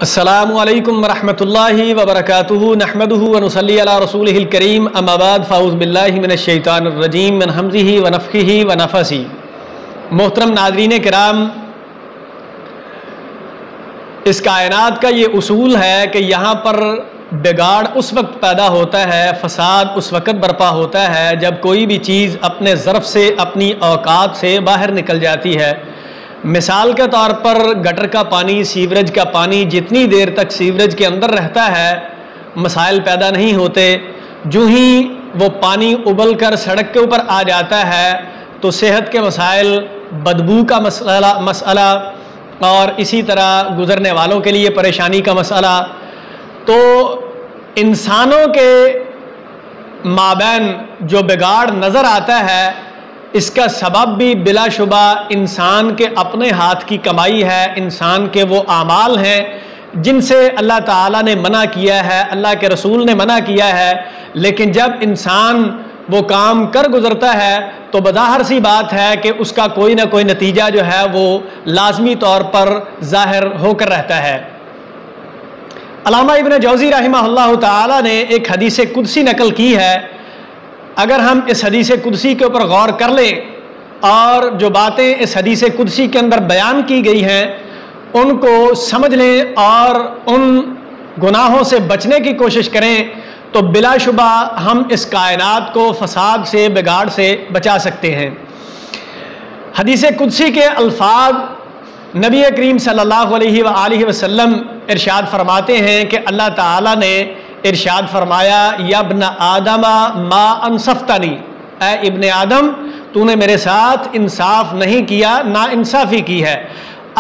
السلام علیکم ورحمۃ اللہ وبرکاتہ نحمدہ ونصلی علی رسولہ الکریم اما بعد فاعوذ باللہ من الشیطان الرجیم من ہمزہ ونفخہ ونفثہ۔ محترم ناظرین کرام، اس کائنات کا یہ اصول ہے کہ یہاں پر بگاڑ اس وقت پیدا ہوتا ہے، فساد اس وقت برپا ہوتا ہے جب کوئی بھی چیز اپنے ظرف سے، اپنی اوقات سے باہر نکل جاتی ہے۔ مثال کے طور پر گٹر کا پانی، سیوریج کا پانی جتنی دیر تک سیوریج کے اندر رہتا ہے مسائل پیدا نہیں ہوتے، جو ہی وہ پانی ابل کر سڑک کے اوپر آ جاتا ہے تو صحت کے مسائل، بدبو کا مسئلہ اور اسی طرح گزرنے والوں کے لیے پریشانی کا مسئلہ۔ تو انسانوں کے مابین جو بگاڑ نظر آتا ہے، اس کا سبب بھی بلا شبہ انسان کے اپنے ہاتھ کی کمائی ہے، انسان کے وہ اعمال ہیں جن سے اللہ تعالیٰ نے منع کیا ہے، اللہ کے رسول نے منع کیا ہے۔ لیکن جب انسان وہ کام کر گزرتا ہے تو بظاہر سی بات ہے کہ اس کا کوئی نہ کوئی نتیجہ جو ہے وہ لازمی طور پر ظاہر ہو کر رہتا ہے۔ علامہ ابن جوزی رحمہ اللہ تعالیٰ نے ایک حدیث قدسی نقل کی ہے۔ اگر ہم اس حدیث قدسی کے اوپر غور کر لیں اور جو باتیں اس حدیث قدسی کے اندر بیان کی گئی ہیں ان کو سمجھ لیں اور ان گناہوں سے بچنے کی کوشش کریں تو بلا شبہ ہم اس کائنات کو فساد سے، بگاڑ سے بچا سکتے ہیں۔ حدیث قدسی کے الفاظ نبی کریم صلی اللہ علیہ وآلہ وسلم ارشاد فرماتے ہیں کہ اللہ تعالیٰ نے ارشاد فرمایا، یا ابن آدم ما انصفتنی، اے ابن آدم تو نے میرے ساتھ انصاف نہیں کیا، نا انصافی کی ہے۔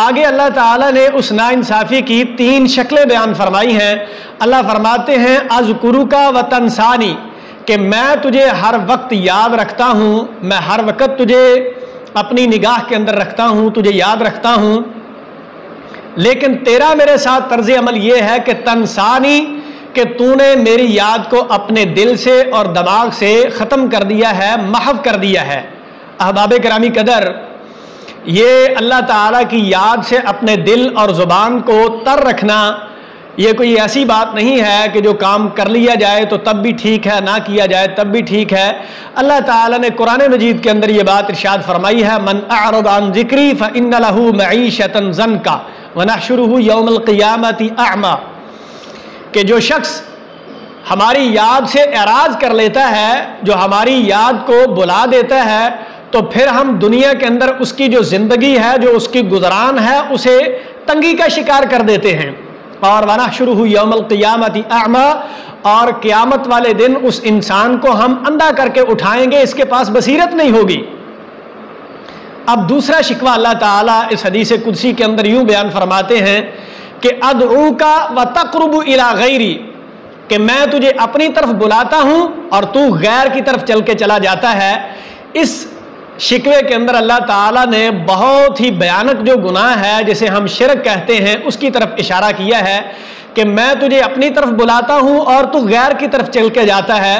آگے اللہ تعالیٰ نے اس نا انصافی کی 3 شکلیں بیان فرمائی ہیں۔ اللہ فرماتے ہیں اذکرک وتنسانی، کہ میں تجھے ہر وقت یاد رکھتا ہوں، میں ہر وقت تجھے اپنی نگاہ کے اندر رکھتا ہوں، تجھے یاد رکھتا ہوں، لیکن تیرا میرے ساتھ طرز عمل یہ ہے کہ تنسانی، کہ تو نے میری یاد کو اپنے دل سے اور دماغ سے ختم کر دیا ہے، محو کر دیا ہے۔ احباب گرامی قدر، یہ اللہ تعالیٰ کی یاد سے اپنے دل اور زبان کو تر رکھنا یہ کوئی ایسی بات نہیں ہے کہ جو کام کر لیا جائے تو تب بھی ٹھیک ہے، نہ کیا جائے تب بھی ٹھیک ہے۔ اللہ تعالیٰ نے قرآن مجید کے اندر یہ بات ارشاد فرمائی ہے، من اعرض عن ذکری فإن له معیشۃ ضنکا ونحشرہ یوم القیامۃ اعمی، کہ جو شخص ہماری یاد سے اعراض کر لیتا ہے، جو ہماری یاد کو بلا دیتا ہے، تو پھر ہم دنیا کے اندر اس کی جو زندگی ہے، جو اس کی گزران ہے، اسے تنگی کا شکار کر دیتے ہیں۔ اور وَنَحْشُرُهُ يَوْمَ الْقِيَامَةِ أَعْمَى، اور قیامت والے دن اس انسان کو ہم اندھا کر کے اٹھائیں گے، اس کے پاس بصیرت نہیں ہوگی۔ اب دوسرا شکوہ اللہ تعالیٰ اس حدیث قدسی کے اندر یوں بیان فرماتے ہیں کہ ادعوک وتقرب الی غیری، کہ میں تجھے اپنی طرف بلاتا ہوں اور تو غیر کی طرف چل کے چلا جاتا ہے۔ اس شکوے کے اندر اللہ تعالیٰ نے بہت ہی بھیانک جو گناہ ہے جسے ہم شرک کہتے ہیں اس کی طرف اشارہ کیا ہے کہ میں تجھے اپنی طرف بلاتا ہوں اور تو غیر کی طرف چل کے جاتا ہے،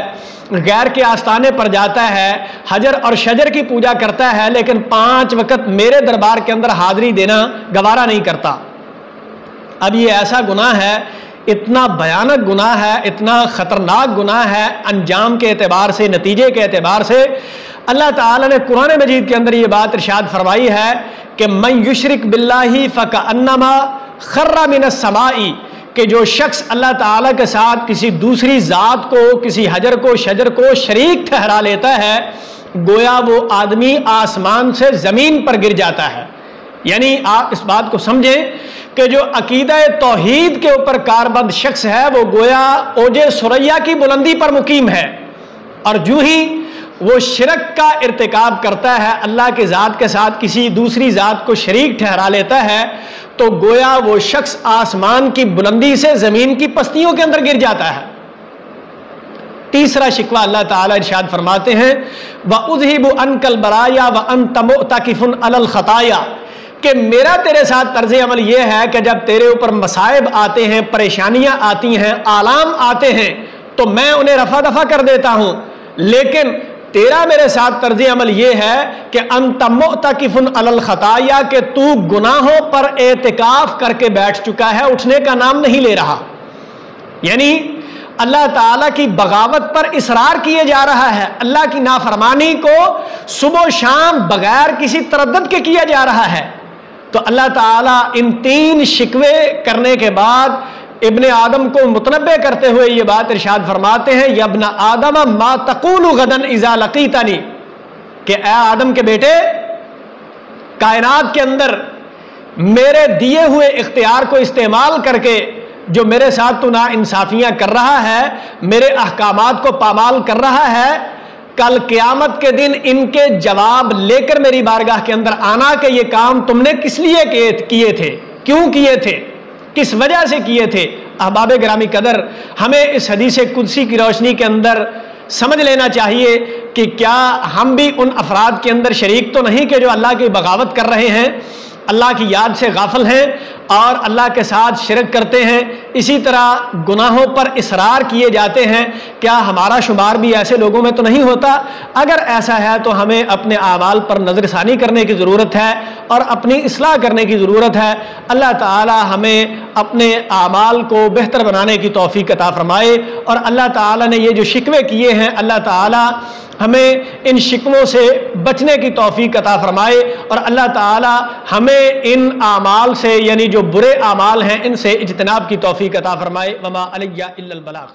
غیر کے آستانے پر جاتا ہے، حجر اور شجر کی پوجا کرتا ہے، لیکن 5 وقت میرے دربار کے اندر حاضری دینا گوارا نہیں کرتا۔ اب یہ ایسا گناہ ہے، اتنا بھیانک گناہ ہے، اتنا خطرناک گناہ ہے، انجام کے اعتبار سے، نتیجے کے اعتبار سے۔ اللہ تعالیٰ نے قرآن مجید کے اندر یہ بات ارشاد فرمائی ہے کہ من یشرک باللہ فکأنما خر من السماء، کہ جو شخص اللہ تعالیٰ کے ساتھ کسی دوسری ذات کو، کسی حجر کو، شجر کو شریک ٹھہرا لیتا ہے، گویا وہ آدمی آسمان سے زمین پر گر جاتا ہے۔ یعنی آپ اس بات کو سمجھیں کہ جو عقیدہ توحید کے اوپر کاربند شخص ہے وہ گویا اوج ثریا کی بلندی پر مقیم ہے، اور جو ہی وہ شرک کا ارتکاب کرتا ہے، اللہ کے ذات کے ساتھ کسی دوسری ذات کو شریک ٹھہرا لیتا ہے، تو گویا وہ شخص آسمان کی بلندی سے زمین کی پستیوں کے اندر گر جاتا ہے۔ تیسرا شکوہ اللہ تعالیٰ ارشاد فرماتے ہیں وَأُذْهِبُ عَنْكَ الْبَرَايَا وَأَنْتَ مُعْتَكِفٌ عَلَى الْخَطَايَا، کہ میرا تیرے ساتھ طرز عمل یہ ہے کہ جب تیرے اوپر مصائب آتے ہیں، پریشانیاں آتی ہیں، آلام آتے ہیں تو میں انہیں رفع دفع کر دیتا ہوں، لیکن تیرا میرے ساتھ طرز عمل یہ ہے کہ انت معتکف علی الخطایا، کہ تو گناہوں پر اعتکاف کر کے بیٹھ چکا ہے، اٹھنے کا نام نہیں لے رہا. یعنی اللہ تعالیٰ کی بغاوت پر اصرار کیے جا رہا ہے، اللہ کی نافرمانی کو صبح و شام بغیر کسی تردد کے کیا جا رہا ہے. تو اللہ تعالیٰ ان 3 شکوے کرنے کے بعد ابن آدم کو متنبہ کرتے ہوئے یہ بات ارشاد فرماتے ہیں، یا ابن آدم ما تقول غدا اذا لقیتنی، کہ اے آدم کے بیٹے، کائنات کے اندر میرے دیے ہوئے اختیار کو استعمال کر کے جو میرے ساتھ تو ناانصافیاں کر رہا ہے، میرے احکامات کو پامال کر رہا ہے، کل قیامت کے دن ان کے جواب لے کر میری بارگاہ کے اندر آنا کہ یہ کام تم نے کس لیے کیے تھے، کیوں کیے تھے، کس وجہ سے کیے تھے. احباب گرامی قدر، ہمیں اس حدیث قدسی کی روشنی کے اندر سمجھ لینا چاہیے کہ کیا ہم بھی ان افراد کے اندر شریک تو نہیں کہ جو اللہ کی بغاوت کر رہے ہیں، اللہ کی یاد سے غافل ہیں اور اللہ کے ساتھ شرک کرتے ہیں، اسی طرح گناہوں پر اصرار کیے جاتے ہیں. کیا ہمارا شمار بھی ایسے لوگوں میں تو نہیں ہوتا؟ اگر ایسا ہے تو ہمیں اپنے اعمال پر نظر ثانی کرنے کی ضرورت ہے اور اپنی اصلاح کرنے کی ضرورت ہے. اللہ تعالی ہمیں اپنے اعمال کو بہتر بنانے کی توفیق عطا فرمائے، اور اللہ تعالی نے یہ جو شکوے کیے ہیں، اللہ تعالی ہمیں ان شکووں سے بچنے کی توفیق عطا فرمائے، اور اللہ تعالی ہمیں ان اعمال سے، یعنی جو برے اعمال ہیں، ان سے اجتناب کی توفیق عطا فرمائے. وما علی الا البلاغ.